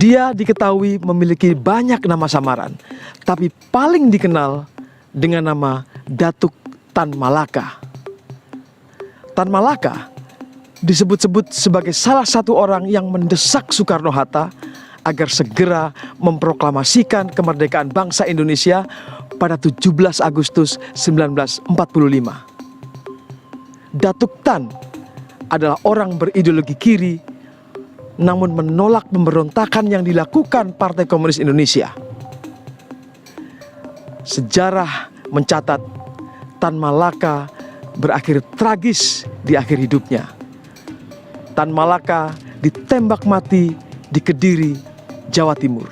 Dia diketahui memiliki banyak nama samaran, tapi paling dikenal dengan nama Datuk Tan Malaka. Tan Malaka disebut-sebut sebagai salah satu orang yang mendesak Soekarno-Hatta agar segera memproklamasikan kemerdekaan bangsa Indonesia pada 17 Agustus 1945. Datuk Tan adalah orang berideologi kiri, namun menolak pemberontakan yang dilakukan Partai Komunis Indonesia. Sejarah mencatat Tan Malaka berakhir tragis di akhir hidupnya. Tan Malaka ditembak mati di Kediri, Jawa Timur.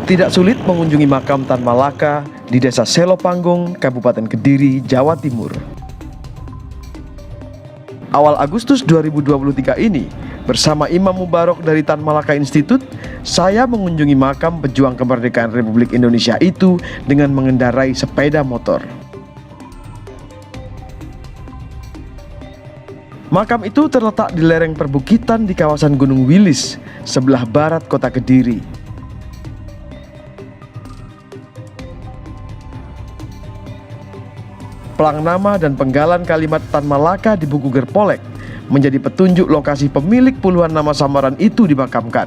Tidak sulit mengunjungi makam Tan Malaka di Desa Selopanggung, Kabupaten Kediri, Jawa Timur. Awal Agustus 2023 ini, bersama Imam Mubarok dari Tan Malaka Institute, saya mengunjungi makam pejuang kemerdekaan Republik Indonesia itu dengan mengendarai sepeda motor. Makam itu terletak di lereng perbukitan di kawasan Gunung Wilis, sebelah barat kota Kediri. Pelang nama dan penggalan kalimat Tan Malaka di buku Gerpolek menjadi petunjuk lokasi pemilik puluhan nama samaran itu dimakamkan.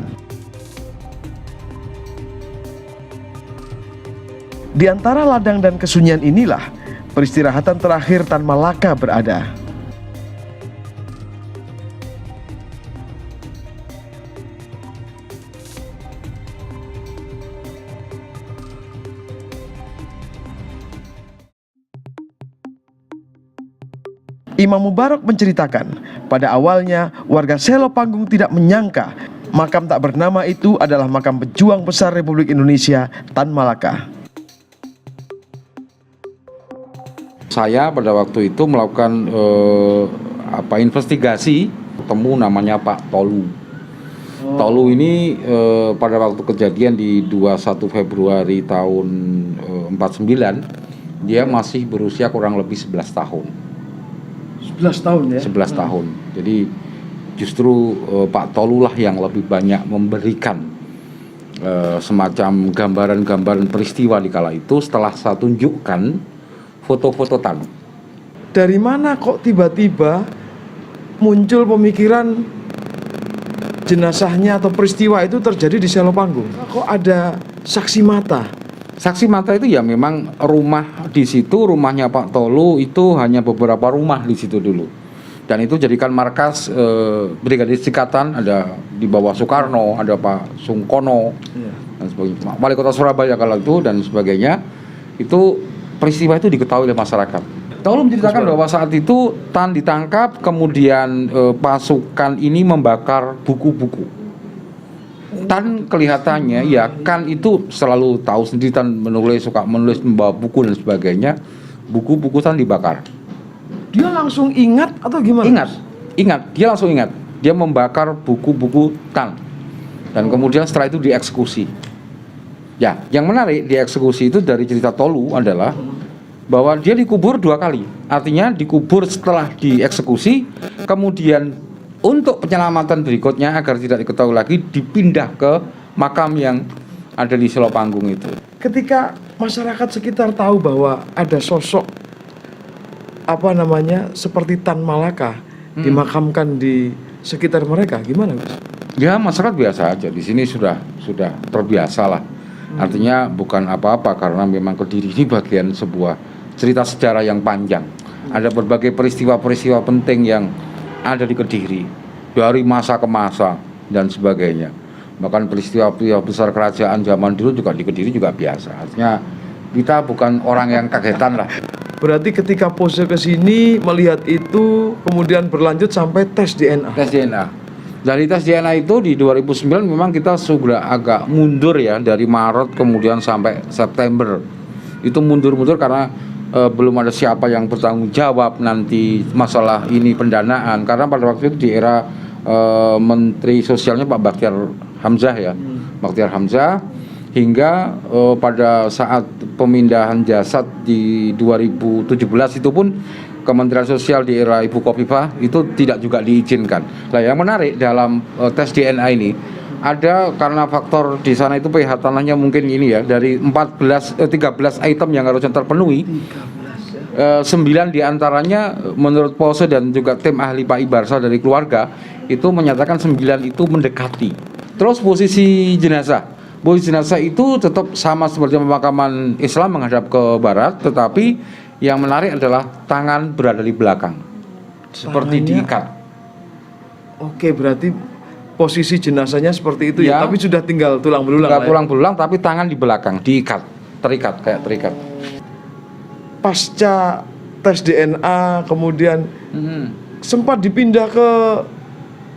Di antara ladang dan kesunyian inilah peristirahatan terakhir Tan Malaka berada. Imam Mubarok menceritakan, pada awalnya warga Selopanggung tidak menyangka makam tak bernama itu adalah makam pejuang besar Republik Indonesia, Tan Malaka. Saya pada waktu itu melakukan investigasi, ketemu namanya Pak Tolu. Tolu ini pada waktu kejadian di 21 Februari tahun 49, dia masih berusia kurang lebih 11 tahun. 11 tahun ya? 11 tahun. Jadi justru Pak Tolu lah yang lebih banyak memberikan semacam gambaran-gambaran peristiwa di kala itu setelah saya tunjukkan foto-foto Tan. Dari mana kok tiba-tiba muncul pemikiran jenazahnya atau peristiwa itu terjadi di Selopanggung? Kok ada saksi mata? Saksi mata itu ya memang rumah di situ, rumahnya Pak Tolu itu hanya beberapa rumah di situ dulu. Dan itu jadikan markas Brigadir Sikatan, ada di bawah Soekarno, ada Pak Sungkono, dan sebagainya. Wali Kota Surabaya kala itu dan sebagainya. Itu peristiwa itu diketahui oleh masyarakat. Tolu menceritakan bahwa saat itu Tan ditangkap, kemudian pasukan ini membakar buku-buku. Tan kelihatannya ya kan itu selalu tahu sendiri, Tan suka menulis, membawa buku dan sebagainya. Buku-buku Tan dibakar. Dia langsung ingat atau gimana? Ingat, dia langsung ingat. Dia membakar buku-buku Tan. Dan kemudian setelah itu dieksekusi. Ya, yang menarik dieksekusi itu dari cerita Tolu adalah bahwa dia dikubur 2 kali. Artinya dikubur setelah dieksekusi, kemudian untuk penyelamatan berikutnya agar tidak diketahui lagi dipindah ke makam yang ada di Selopanggung itu. Ketika masyarakat sekitar tahu bahwa ada sosok seperti Tan Malaka dimakamkan di sekitar mereka, gimana Mas? Ya masyarakat biasa aja, di sini sudah terbiasa lah. Artinya bukan apa-apa karena memang Kediri ini bagian sebuah cerita sejarah yang panjang. Ada berbagai peristiwa-peristiwa penting yang ada di Kediri dari masa ke masa dan sebagainya. Bahkan peristiwa besar kerajaan zaman dulu juga di Kediri juga biasa. Artinya kita bukan orang yang kagetan lah. Berarti ketika pose ke sini melihat itu kemudian berlanjut sampai tes DNA. Tes DNA. Dari tes DNA itu di 2009 memang kita sudah agak mundur ya, dari Maret kemudian sampai September. Itu mundur-mundur karena belum ada siapa yang bertanggung jawab nanti masalah ini pendanaan, karena pada waktu itu di era Menteri Sosialnya Pak Bakhtiar Hamzah ya. Bakhtiar Hamzah hingga pada saat pemindahan jasad di 2017 itu pun Kementerian Sosial di era Ibu Khofifah itu tidak juga diizinkan. Nah, yang menarik dalam tes DNA ini ada karena faktor di sana itu pH tanahnya mungkin ini ya, dari 13 item yang harusnya terpenuhi, 9 diantaranya menurut Pose dan juga tim ahli Pak Ibarsa dari keluarga itu menyatakan 9 itu mendekati. Terus posisi jenazah itu tetap sama seperti pemakaman Islam menghadap ke barat, tetapi yang menarik adalah tangan berada di belakang seperti diikat. Oke, berarti posisi jenazahnya seperti itu ya, Ya. tapi sudah tinggal tulang belulang. Nggak lah ya. tulang belulang tapi tangan di belakang terikat. Pasca tes DNA kemudian sempat dipindah ke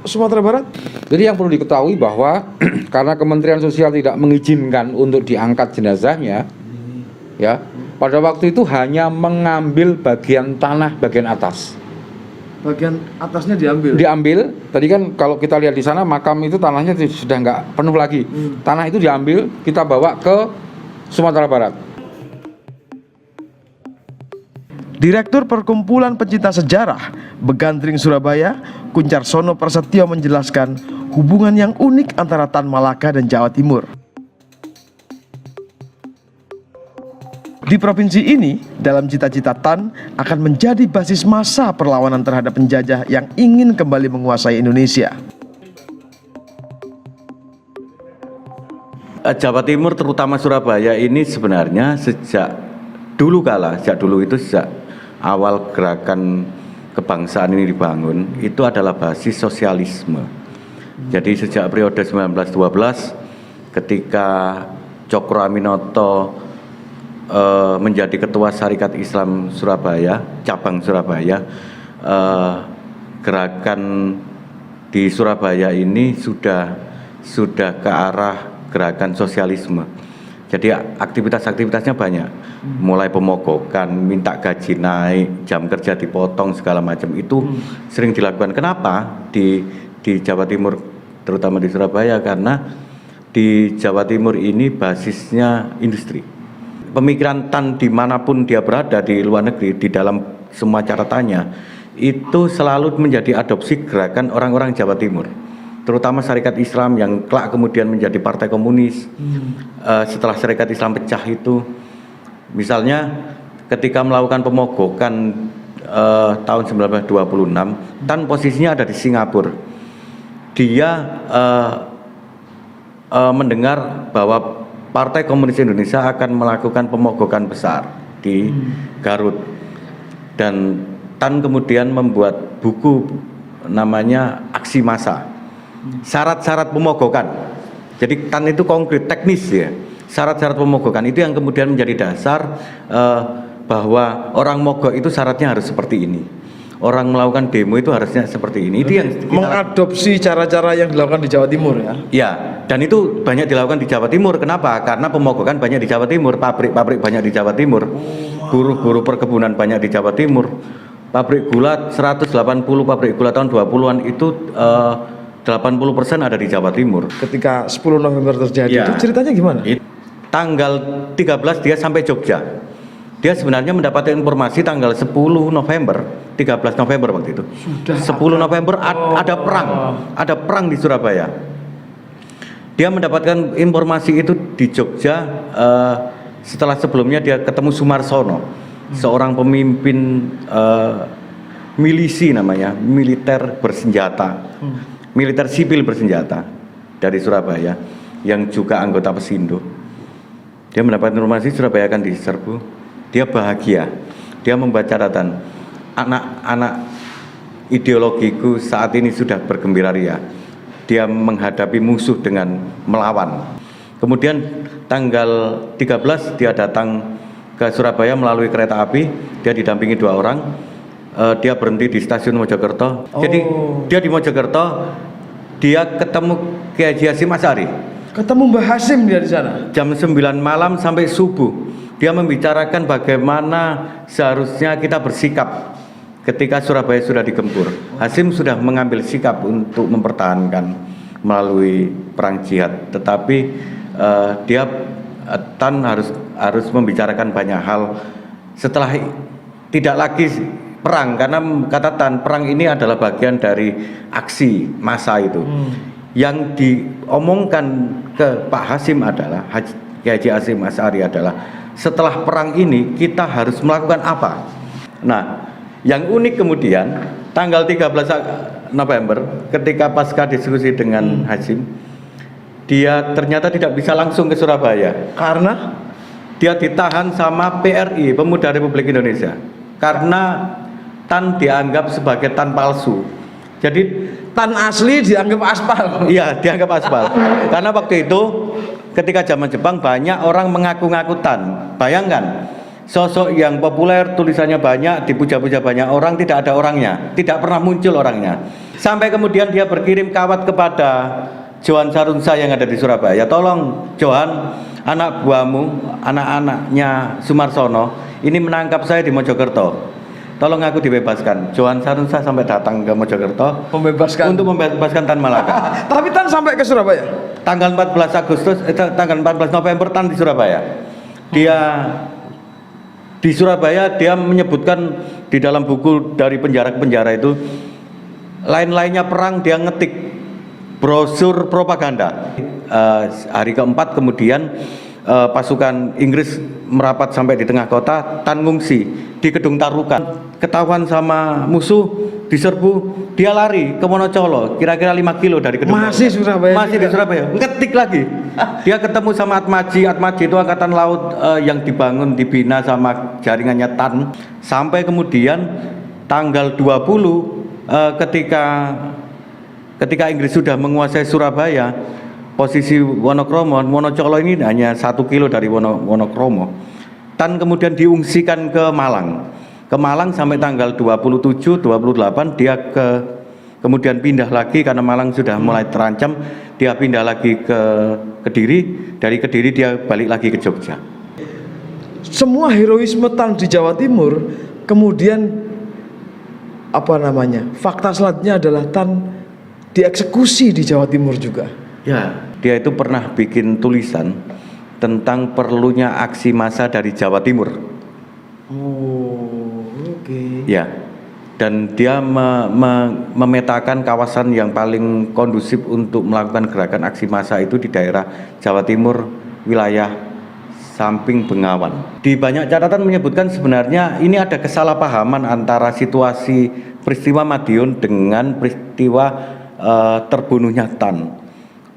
Sumatera Barat. Jadi yang perlu diketahui bahwa karena Kementerian Sosial tidak mengizinkan untuk diangkat jenazahnya, ya, pada waktu itu hanya mengambil bagian tanah bagian atas. Bagian atasnya diambil. Tadi kan kalau kita lihat di sana makam itu tanahnya sudah nggak penuh lagi. Tanah itu diambil, kita bawa ke Sumatera Barat. Direktur Perkumpulan Pencinta Sejarah Begandring Surabaya, Kuncarsono Prasetyo menjelaskan hubungan yang unik antara Tan Malaka dan Jawa Timur. Di provinsi ini, dalam cita-cita Tan akan menjadi basis massa perlawanan terhadap penjajah yang ingin kembali menguasai Indonesia. Jawa Timur terutama Surabaya ini sebenarnya sejak dulu sejak awal gerakan kebangsaan ini dibangun itu adalah basis sosialisme. Jadi sejak periode 1912 ketika Cokro Aminoto menjadi ketua Syarikat Islam Surabaya, cabang Surabaya, gerakan di Surabaya ini sudah ke arah gerakan sosialisme. Jadi aktivitasnya banyak, mulai pemogokan, minta gaji naik, jam kerja dipotong segala macam itu sering dilakukan. Kenapa di Jawa Timur, terutama di Surabaya? Karena di Jawa Timur ini basisnya industri. Pemikiran Tan dimanapun dia berada di luar negeri, di dalam semua catatannya itu selalu menjadi adopsi gerakan orang-orang Jawa Timur, terutama Syarikat Islam yang kelak kemudian menjadi Partai Komunis. Setelah Syarikat Islam pecah itu, misalnya ketika melakukan pemogokan tahun 1926, Tan posisinya ada di Singapura. Dia mendengar bahwa Partai Komunis Indonesia akan melakukan pemogokan besar di Garut, dan Tan kemudian membuat buku namanya Aksi Massa. Syarat-syarat pemogokan. Jadi Tan itu konkret, teknis ya. Syarat-syarat pemogokan itu yang kemudian menjadi dasar bahwa orang mogok itu syaratnya harus seperti ini. Orang melakukan demo itu harusnya seperti ini. Itu yang mengadopsi cara-cara yang dilakukan di Jawa Timur ya. Ya, dan itu banyak dilakukan di Jawa Timur. Kenapa? Karena pemogokan banyak di Jawa Timur, pabrik-pabrik banyak di Jawa Timur, buruh-buruh perkebunan banyak di Jawa Timur. Pabrik gula 180 pabrik gula tahun 20-an itu 80% ada di Jawa Timur. Ketika 10 November terjadi, Ya. itu ceritanya gimana? Tanggal 13 dia sampai Jogja. Dia sebenarnya mendapatkan informasi tanggal 10 November, 13 November waktu itu. 10 November ada perang di Surabaya. Dia mendapatkan informasi itu di Jogja setelah sebelumnya dia ketemu Sumarsono, seorang pemimpin milisi namanya, militer bersenjata, militer sipil bersenjata dari Surabaya yang juga anggota Pesindo. Dia mendapatkan informasi Surabaya akan diserbu. Dia bahagia. Dia membaca catatan, anak-anak ideologiku saat ini sudah bergembira ria. Dia menghadapi musuh dengan melawan. Kemudian tanggal 13 dia datang ke Surabaya melalui kereta api. Dia didampingi 2 orang. Dia berhenti di stasiun Mojokerto. Jadi dia di Mojokerto, dia ketemu Kiai Haji Hasyim Asy'ari. Ketemu Mbah Hasyim dia di sana. Jam 9 malam sampai subuh. Dia membicarakan bagaimana seharusnya kita bersikap ketika Surabaya sudah digempur. Hasyim sudah mengambil sikap untuk mempertahankan melalui perang jihad, tetapi dia Tan harus membicarakan banyak hal setelah tidak lagi perang, karena kata Tan, perang ini adalah bagian dari aksi massa itu. Yang diomongkan ke Pak Hasyim adalah Haji Hasyim Asy'ari adalah setelah perang ini kita harus melakukan apa. Nah, yang unik kemudian tanggal 13 November ketika pasca diskusi dengan Hasyim, dia ternyata tidak bisa langsung ke Surabaya Karena dia ditahan sama PRI, Pemuda Republik Indonesia, karena Tan dianggap sebagai Tan palsu. Jadi Tan asli dianggap aspal. iya, dianggap aspal. Karena waktu itu ketika zaman Jepang banyak orang mengaku-ngaku Tan. Bayangkan, sosok yang populer, tulisannya banyak, dipuja-puja banyak orang, tidak ada orangnya, tidak pernah muncul orangnya. Sampai kemudian dia berkirim kawat kepada Johan Sarunsa yang ada di Surabaya, tolong Johan, anak buahmu, anak-anaknya Sumarsono ini menangkap saya di Mojokerto, tolong aku dibebaskan. Johan Sarunsa sampai datang ke Mojokerto untuk membebaskan Tan Malaka. Tapi Tan sampai ke Surabaya. Tanggal 14 November Tan di Surabaya. Dia di Surabaya, dia menyebutkan di dalam buku dari penjara ke penjara itu, lain-lainnya perang dia ngetik brosur propaganda. Hari keempat kemudian pasukan Inggris merapat sampai di tengah kota, Tan ngungsi di Gedung Tarukan. Ketahuan sama musuh, diserbu, dia lari ke Wonocolo, kira-kira 5 kilo dari Gedung Masih Tarukan. Surabaya Masih juga. di Surabaya, ngetik lagi. Dia ketemu sama Atmaji itu angkatan laut yang dibangun, dibina sama jaringannya Tan. Sampai kemudian tanggal 20 ketika Inggris sudah menguasai Surabaya, posisi Wonocolo ini hanya 1 kilo dari Wonokromo. Tan kemudian diungsikan ke Malang. Ke Malang sampai tanggal 27, 28 dia kemudian pindah lagi karena Malang sudah mulai terancam. Dia pindah lagi ke Kediri, dari Kediri dia balik lagi ke Jogja. Semua heroisme Tan di Jawa Timur, kemudian fakta selanjutnya adalah Tan dieksekusi di Jawa Timur juga. Ya, dia itu pernah bikin tulisan tentang perlunya aksi massa dari Jawa Timur. Oh, oke. Ya, dan dia memetakan kawasan yang paling kondusif untuk melakukan gerakan aksi massa itu di daerah Jawa Timur, wilayah samping Bengawan. Di banyak catatan menyebutkan sebenarnya ini ada kesalahpahaman antara situasi peristiwa Madiun dengan peristiwa terbunuhnya Tan.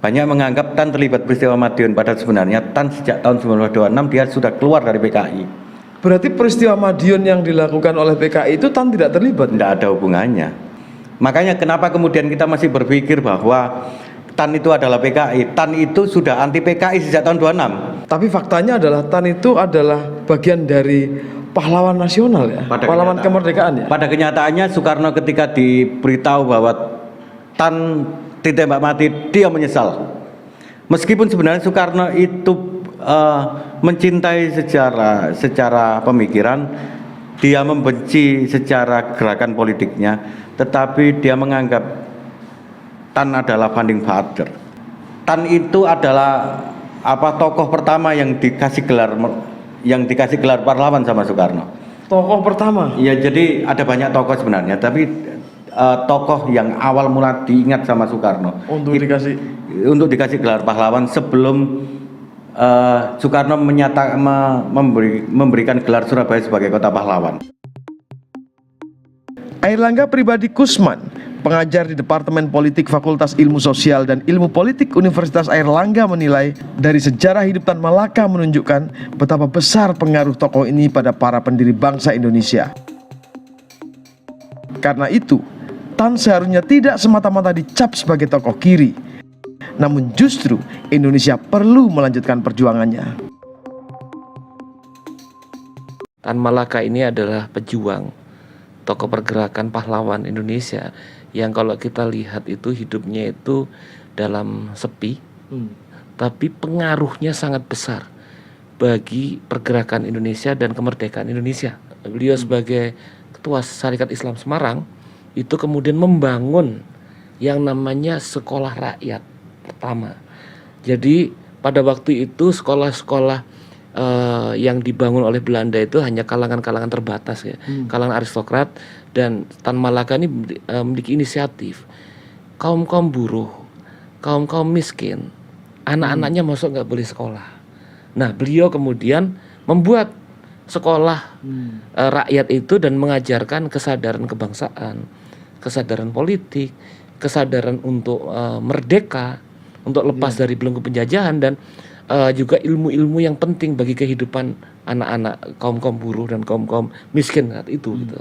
Banyak menganggap Tan terlibat peristiwa Madiun, padahal sebenarnya Tan sejak tahun 1926 dia sudah keluar dari PKI. Berarti peristiwa Madiun yang dilakukan oleh PKI itu Tan tidak terlibat? Tidak ada hubungannya. Makanya kenapa kemudian kita masih berpikir bahwa Tan itu adalah PKI. Tan itu sudah anti PKI sejak tahun 26. Tapi faktanya adalah Tan itu adalah bagian dari pahlawan nasional ya, pahlawan kemerdekaan ya. Pada kenyataannya Soekarno ketika diberitahu bahwa Tan ditembak mati, dia menyesal. Meskipun sebenarnya Soekarno itu mencintai secara pemikiran, dia membenci secara gerakan politiknya, tetapi dia menganggap Tan adalah founding father. Tan itu adalah tokoh pertama yang dikasih gelar pahlawan sama Soekarno. Tokoh pertama. Ya, jadi ada banyak tokoh sebenarnya, tapi tokoh yang awal mula diingat sama Soekarno Untuk dikasih gelar pahlawan sebelum Soekarno memberikan gelar Surabaya sebagai kota pahlawan. Airlangga Pribadi Kusman, pengajar di Departemen Politik Fakultas Ilmu Sosial dan Ilmu Politik Universitas Airlangga menilai dari sejarah hidup Tan Malaka menunjukkan betapa besar pengaruh tokoh ini pada para pendiri bangsa Indonesia. Karena itu, Tan seharusnya tidak semata-mata dicap sebagai tokoh kiri, namun justru Indonesia perlu melanjutkan perjuangannya. Tan Malaka ini adalah pejuang, tokoh pergerakan pahlawan Indonesia yang kalau kita lihat itu hidupnya itu dalam sepi, tapi pengaruhnya sangat besar bagi pergerakan Indonesia dan kemerdekaan Indonesia. Beliau sebagai Ketua Sarekat Islam Semarang itu kemudian membangun yang namanya sekolah rakyat pertama. Jadi pada waktu itu sekolah-sekolah yang dibangun oleh Belanda itu hanya kalangan-kalangan terbatas ya, kalangan aristokrat, dan Tan Malaka ini memiliki inisiatif kaum-kaum buruh, kaum-kaum miskin, anak-anaknya masuk nggak boleh sekolah. Nah, beliau kemudian membuat sekolah rakyat itu dan mengajarkan kesadaran kebangsaan, kesadaran politik, kesadaran untuk merdeka, untuk lepas dari belenggu penjajahan, dan juga ilmu-ilmu yang penting bagi kehidupan anak-anak kaum-kaum buruh dan kaum-kaum miskin saat itu gitu.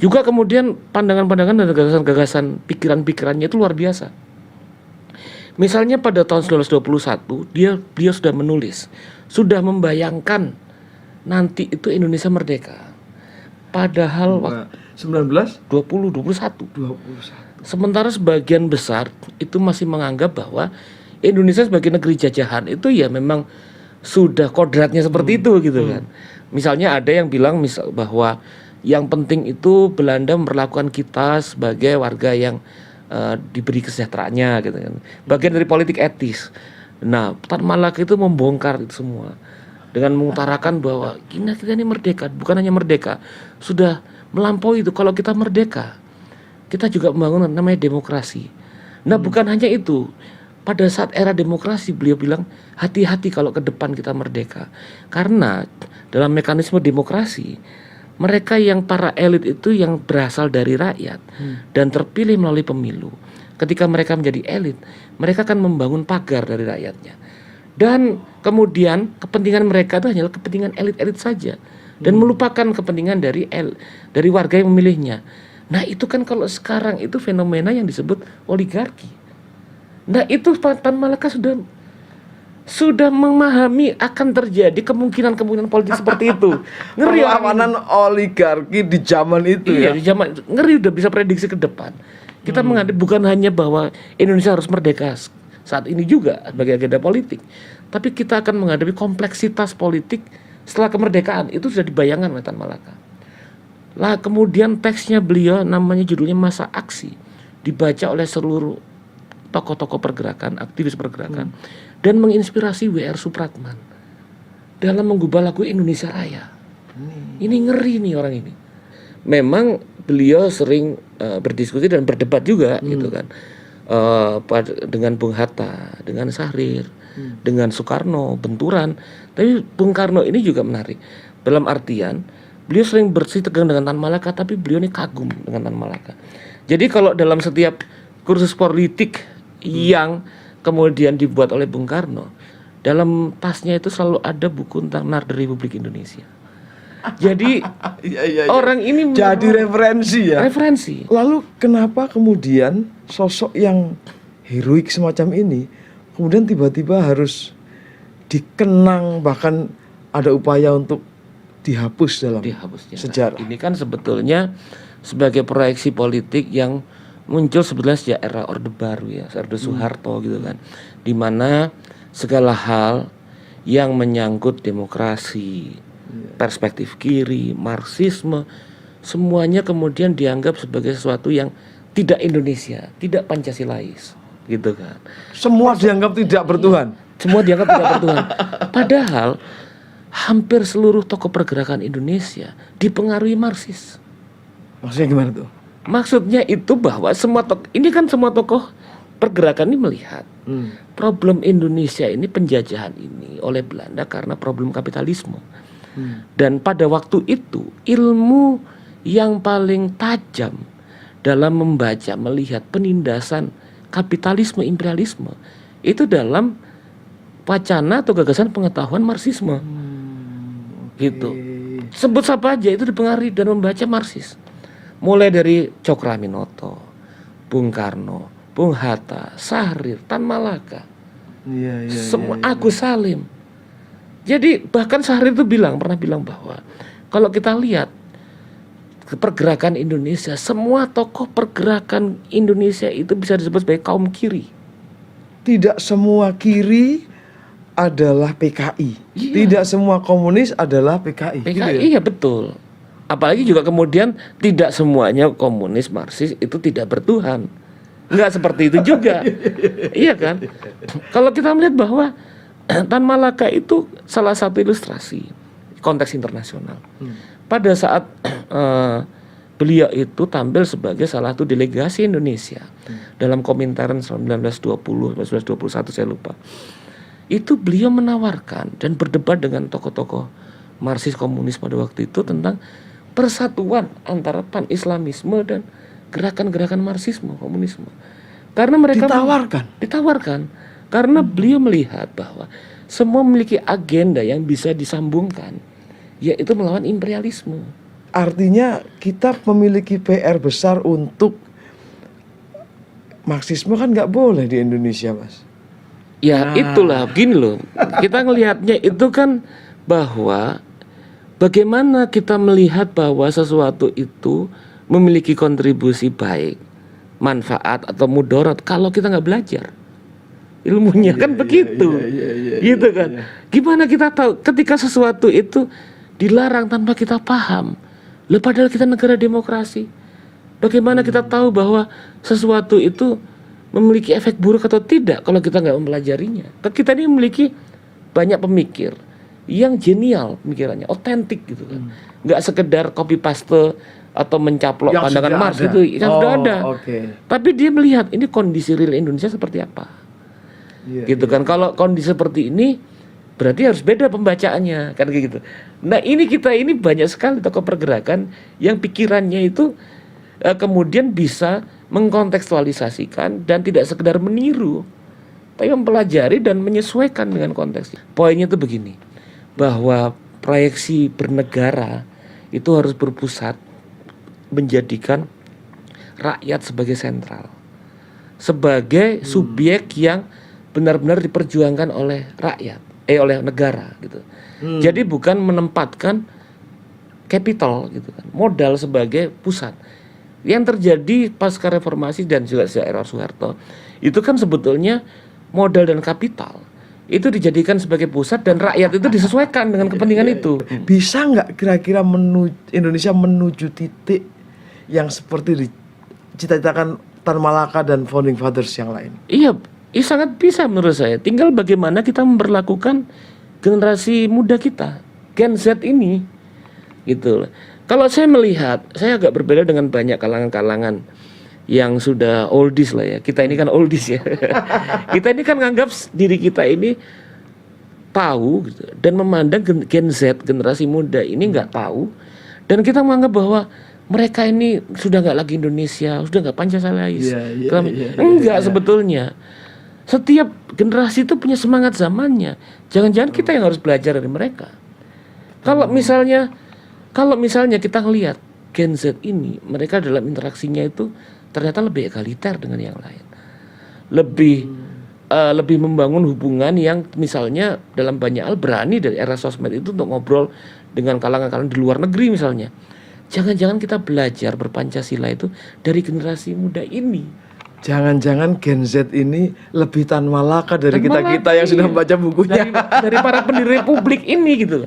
Juga kemudian pandangan-pandangan dan gagasan-gagasan pikiran-pikirannya itu luar biasa. Misalnya pada tahun 1921 beliau sudah menulis, sudah membayangkan nanti itu Indonesia merdeka. Padahal waktu 21. Sementara sebagian besar itu masih menganggap bahwa Indonesia sebagai negeri jajahan itu ya memang sudah kodratnya seperti itu gitu kan. Misalnya ada yang bilang bahwa yang penting itu Belanda memperlakukan kita sebagai warga yang diberi kesejahteraannya gitu kan. Bagian dari politik etis. Nah, Tan Malaka itu membongkar itu semua dengan mengutarakan bahwa kita ini merdeka, bukan hanya merdeka, sudah melampaui itu. Kalau kita merdeka, kita juga membangun namanya demokrasi. Nah, bukan hanya itu. Pada saat era demokrasi beliau bilang hati-hati kalau ke depan kita merdeka. Karena dalam mekanisme demokrasi, mereka yang para elit itu yang berasal dari rakyat dan terpilih melalui pemilu. Ketika mereka menjadi elit, mereka akan membangun pagar dari rakyatnya. Dan kemudian kepentingan mereka itu hanyalah kepentingan elit-elit saja dan melupakan kepentingan dari warga yang memilihnya. Nah, itu kan kalau sekarang itu fenomena yang disebut oligarki. Nah, itu Tan Malaka sudah memahami akan terjadi kemungkinan politik seperti itu. Ngeri perlawanan oligarki di zaman itu iya, ya. di zaman ngeri, udah bisa prediksi ke depan. Kita menghadapi bukan hanya bahwa Indonesia harus merdeka saat ini juga sebagai agenda politik, tapi kita akan menghadapi kompleksitas politik setelah kemerdekaan. Itu sudah dibayangkan oleh Tan Malaka. Lah kemudian teksnya beliau namanya judulnya Masa Aksi, dibaca oleh seluruh tokoh-tokoh pergerakan, aktivis pergerakan, dan menginspirasi W.R. Supratman dalam menggubah lagu Indonesia Raya. Ini ngeri nih orang ini. Memang beliau sering berdiskusi dan berdebat juga gitu kan, dengan Bung Hatta, dengan Syahrir, dengan Soekarno, benturan. Tapi Bung Karno ini juga menarik. Dalam artian beliau sering bersih tegang dengan Tan Malaka, tapi beliau ini kagum dengan Tan Malaka. Jadi kalau dalam setiap kursus politik yang kemudian dibuat oleh Bung Karno, dalam tasnya itu selalu ada buku tentang Narda Republik Indonesia. Jadi orang ini jadi referensi ya. Referensi. Lalu kenapa kemudian sosok yang heroik semacam ini kemudian tiba-tiba harus dikenang, bahkan ada upaya untuk dihapus dalam sejarah? Ini kan sebetulnya sebagai proyeksi politik yang muncul sebetulnya sejak era Orde Baru ya, Orde Soeharto gitu kan, di mana segala hal yang menyangkut demokrasi, perspektif kiri, Marxisme, semuanya kemudian dianggap sebagai sesuatu yang tidak Indonesia, tidak Pancasilais, gitu kan. Semua dianggap tidak bertuhan. Semua dianggap tidak bertuhan. Padahal hampir seluruh tokoh pergerakan Indonesia dipengaruhi Marxis. Maksudnya gimana tuh? Maksudnya itu bahwa semua tokoh pergerakan ini melihat problem Indonesia ini, penjajahan ini oleh Belanda karena problem kapitalisme. Dan pada waktu itu ilmu yang paling tajam dalam membaca, melihat penindasan kapitalisme, imperialisme itu dalam wacana atau gagasan pengetahuan Marxisme. Gitu. Sebut siapa aja itu dipengaruhi dan membaca Marxis. Mulai dari Cokroaminoto, Bung Karno, Bung Hatta, Syahrir, Tan Malaka, semua Agus Salim. Jadi bahkan Syahrir itu pernah bilang bahwa kalau kita lihat pergerakan Indonesia, semua tokoh pergerakan Indonesia itu bisa disebut sebagai kaum kiri. Tidak semua kiri adalah PKI. Iya. Tidak semua komunis adalah PKI. PKI gitu ya? iya betul. Apalagi juga kemudian tidak semuanya komunis Marxis itu tidak bertuhan. Enggak seperti itu juga. Iya kan? Kalau kita melihat bahwa Tan Malaka itu salah satu ilustrasi konteks internasional. Pada saat beliau itu tampil sebagai salah satu delegasi Indonesia dalam Komintern 1920 1921 saya lupa. Itu beliau menawarkan dan berdebat dengan tokoh-tokoh Marxis komunis pada waktu itu tentang persatuan antara pan-islamisme dan gerakan-gerakan Marxisme komunisme. Karena mereka ditawarkan karena beliau melihat bahwa semua memiliki agenda yang bisa disambungkan, yaitu melawan imperialisme. Artinya kita memiliki PR besar untuk Marxisme kan nggak boleh di Indonesia, Mas. Ya itulah gini loh, kita ngelihatnya itu kan bahwa bagaimana kita melihat bahwa sesuatu itu memiliki kontribusi baik, manfaat atau mudarat kalau kita nggak belajar ilmunya kan begitu, gitu kan. Gimana kita tahu ketika sesuatu itu dilarang tanpa kita paham? Loh, padahal kita negara demokrasi. Bagaimana kita tahu bahwa sesuatu itu memiliki efek buruk atau tidak kalau kita nggak mempelajarinya? Kita ini memiliki banyak pemikir yang genial pemikirannya, otentik gitu kan. Nggak sekedar copy paste atau mencaplok Yang pandangan sudah Marx ada. itu yang sudah ada. Okay. Tapi dia melihat ini kondisi real Indonesia seperti apa. Gitu kan. Kalau kondisi seperti ini berarti harus beda pembacaannya kan kayak gitu. Nah ini banyak sekali tokoh pergerakan yang pikirannya itu kemudian bisa mengkontekstualisasikan dan tidak sekedar meniru, tapi mempelajari dan menyesuaikan dengan konteks. Poinnya itu begini, bahwa proyeksi bernegara itu harus berpusat menjadikan rakyat sebagai sentral, sebagai subjek yang benar-benar diperjuangkan oleh rakyat. Oleh negara gitu. Jadi bukan menempatkan capital gitu kan, modal sebagai pusat. Yang terjadi pasca reformasi dan juga sejak era Soeharto itu kan sebetulnya modal dan kapital itu dijadikan sebagai pusat dan rakyat itu disesuaikan dengan kepentingan itu. Bisa nggak kira-kira Indonesia menuju titik yang seperti dicita-citakan Tan Malaka dan founding fathers yang lain? Iya, sangat bisa menurut saya. Tinggal bagaimana kita memperlakukan generasi muda kita, Gen Z ini, gitu. Kalau saya melihat, saya agak berbeda dengan banyak kalangan-kalangan yang sudah oldies lah ya. Kita ini kan oldies ya. Kita ini kan nganggap diri kita ini tahu gitu, dan memandang Gen Z, generasi muda ini nggak tahu, dan kita menganggap bahwa mereka ini sudah nggak lagi Indonesia, sudah nggak Pancasilais. Enggak sebetulnya. Setiap generasi itu punya semangat zamannya. Jangan-jangan kita yang harus belajar dari mereka. Kalau misalnya kita ngelihat Gen Z ini, mereka dalam interaksinya itu ternyata lebih egaliter dengan yang lain. Lebih membangun hubungan yang misalnya dalam banyak hal berani dari era sosmed itu untuk ngobrol dengan kalangan-kalangan di luar negeri misalnya. Jangan-jangan kita belajar berpancasila itu dari generasi muda ini. Jangan-jangan Gen Z ini lebih Tan Malaka dari kita-kita yang sudah membaca bukunya. Dari para pendiri republik ini gitu.